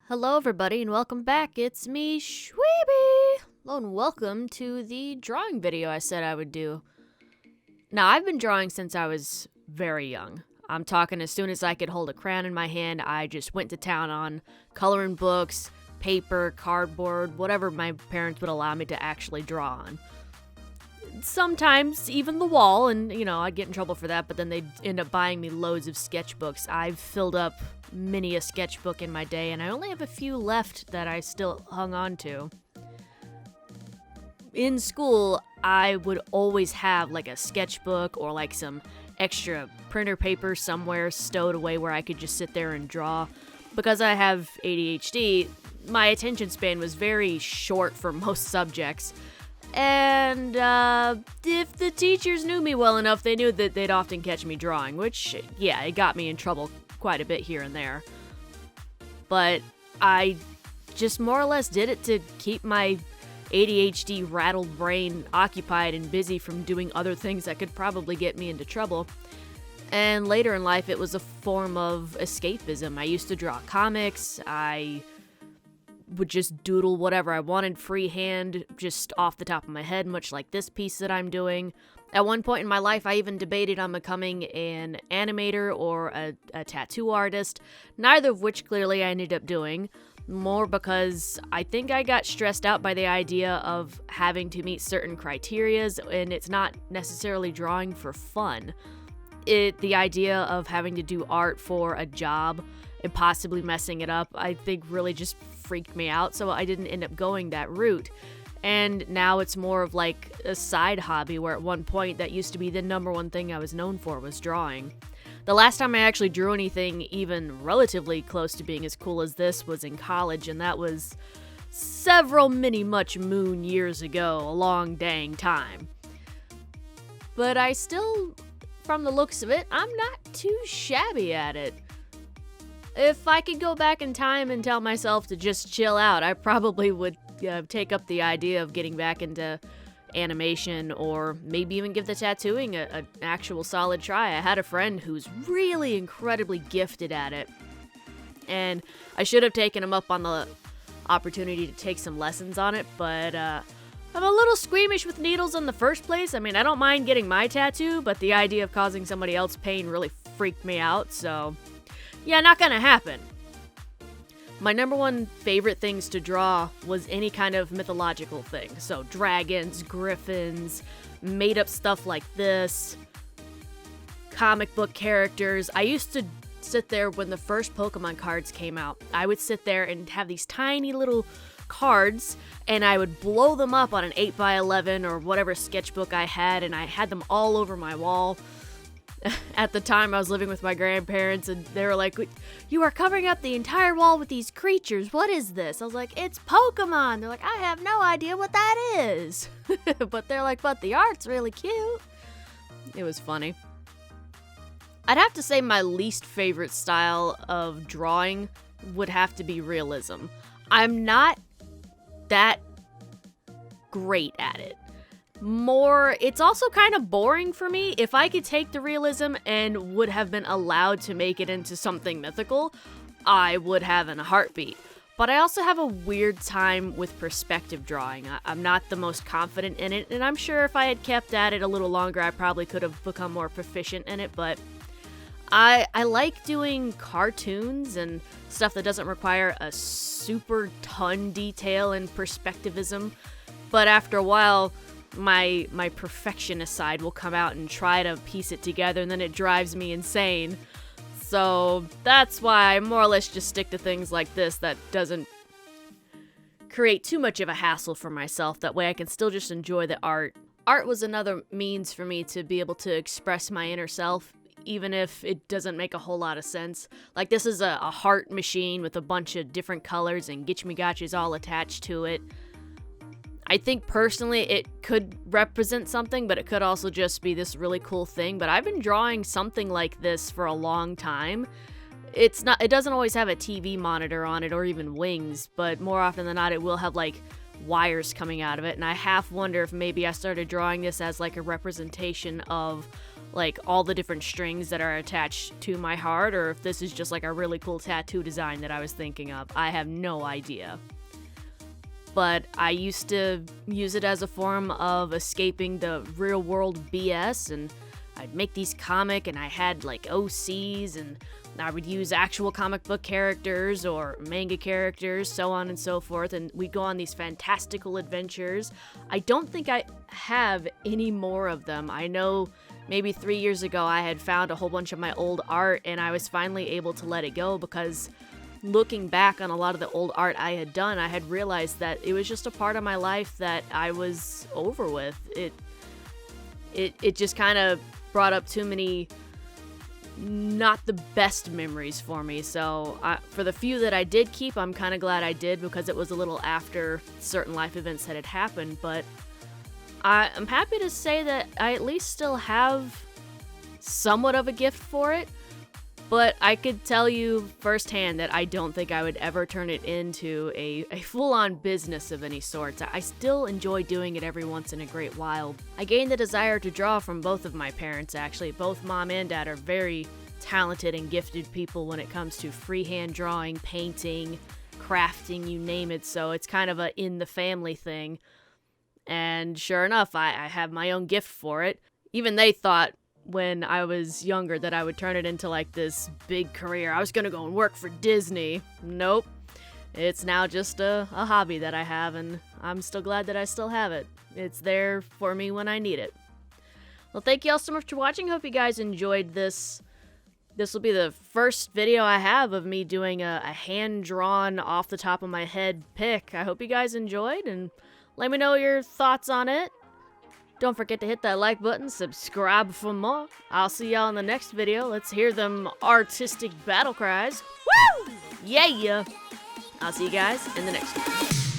Hello, everybody, and welcome back. It's me, Shweebe. Hello, and welcome to the drawing video I said I would do. Now, I've been drawing since I was very young. I'm talking as soon as I could hold a crayon in my hand, I just went to town on coloring books, paper, cardboard, whatever my parents would allow me to actually draw on. Sometimes even the wall, and I'd get in trouble for that, but then they'd end up buying me loads of sketchbooks. I've filled up many a sketchbook in my day, and I only have a few left that I still hung on to. In school, I would always have like a sketchbook or like some extra printer paper somewhere stowed away where I could just sit there and draw. Because I have ADHD, my attention span was very short for most subjects. And if the teachers knew me well enough, they knew that they'd often catch me drawing, which, yeah, it got me in trouble quite a bit here and there. But I just more or less did it to keep my ADHD rattled brain occupied and busy from doing other things that could probably get me into trouble. And later in life, it was a form of escapism. I used to draw comics. I would just doodle whatever I wanted freehand, just off the top of my head, much like this piece that I'm doing. At one point in my life, I even debated on becoming an animator or a tattoo artist, neither of which clearly I ended up doing, more because I think I got stressed out by the idea of having to meet certain criterias, and it's not necessarily drawing for fun. The idea of having to do art for a job and possibly messing it up, I think really just freaked me out, so I didn't end up going that route. And now it's more of like a side hobby, where at one point that used to be the number one thing I was known for was drawing. The last time I actually drew anything even relatively close to being as cool as this was in college, and that was several much moon years ago, a long dang time. But I still, from the looks of it, I'm not too shabby at it. If I could go back in time and tell myself to just chill out, I probably would take up the idea of getting back into animation, or maybe even give the tattooing an actual solid try. I had a friend who's really incredibly gifted at it, and I should have taken him up on the opportunity to take some lessons on it, but I'm a little squeamish with needles in the first place. I mean, I don't mind getting my tattoo, but the idea of causing somebody else pain really freaked me out, so yeah, not gonna happen. My number one favorite things to draw was any kind of mythological thing. So dragons, griffins, made up stuff like this, comic book characters. I used to sit there when the first Pokemon cards came out. I would sit there and have these tiny little cards, and I would blow them up on an 8x11 or whatever sketchbook I had, and I had them all over my wall. At the time, I was living with my grandparents, and they were like, "You are covering up the entire wall with these creatures. What is this?" I was like, "It's Pokemon." They're like, "I have no idea what that is." But they're like, "But the art's really cute." It was funny. I'd have to say my least favorite style of drawing would have to be realism. I'm not that great at it. It's also kind of boring for me. If I could take the realism and would have been allowed to make it into something mythical, I would have in a heartbeat. But I also have a weird time with perspective drawing. I'm not the most confident in it, and I'm sure if I had kept at it a little longer, I probably could have become more proficient in it, but I like doing cartoons and stuff that doesn't require a super ton detail and perspectivism, but after a while, my perfectionist side will come out and try to piece it together, and then it drives me insane. So that's why I more or less just stick to things like this that doesn't create too much of a hassle for myself. That way I can still just enjoy the art. Art was another means for me to be able to express my inner self, even if it doesn't make a whole lot of sense. Like, this is a heart machine with a bunch of different colors and gitchmy-gotchas all attached to it. I think personally it could represent something, but it could also just be this really cool thing. But I've been drawing something like this for a long time. It doesn't always have a TV monitor on it or even wings, but more often than not it will have like wires coming out of it. And I half wonder if maybe I started drawing this as like a representation of like all the different strings that are attached to my heart, or if this is just like a really cool tattoo design that I was thinking of. I have no idea. But I used to use it as a form of escaping the real world BS, and I'd make these comic, and I had like OCs, and I would use actual comic book characters or manga characters, so on and so forth, and we'd go on these fantastical adventures. I don't think I have any more of them. I know maybe 3 years ago I had found a whole bunch of my old art, and I was finally able to let it go because looking back on a lot of the old art I had done, I had realized that it was just a part of my life that I was over with. It just kind of brought up too many not the best memories for me. So for the few that I did keep, I'm kind of glad I did, because it was a little after certain life events that had happened. But I'm happy to say that I at least still have somewhat of a gift for it. But I could tell you firsthand that I don't think I would ever turn it into a full-on business of any sort. I still enjoy doing it every once in a great while. I gained the desire to draw from both of my parents, actually. Both mom and dad are very talented and gifted people when it comes to freehand drawing, painting, crafting, you name it. So it's kind of a in-the-family thing. And sure enough, I have my own gift for it. Even they thought when I was younger that I would turn it into like this big career. I was gonna go and work for Disney. Nope. It's now just a hobby that I have, and I'm still glad that I still have it. It's there for me when I need it. Well, thank you all so much for watching. Hope you guys enjoyed this. This will be the first video I have of me doing a hand-drawn, off the top of my head pick. I hope you guys enjoyed, and let me know your thoughts on it. Don't forget to hit that like button, subscribe for more. I'll see y'all in the next video. Let's hear them artistic battle cries. Woo! Yeah! I'll see you guys in the next one.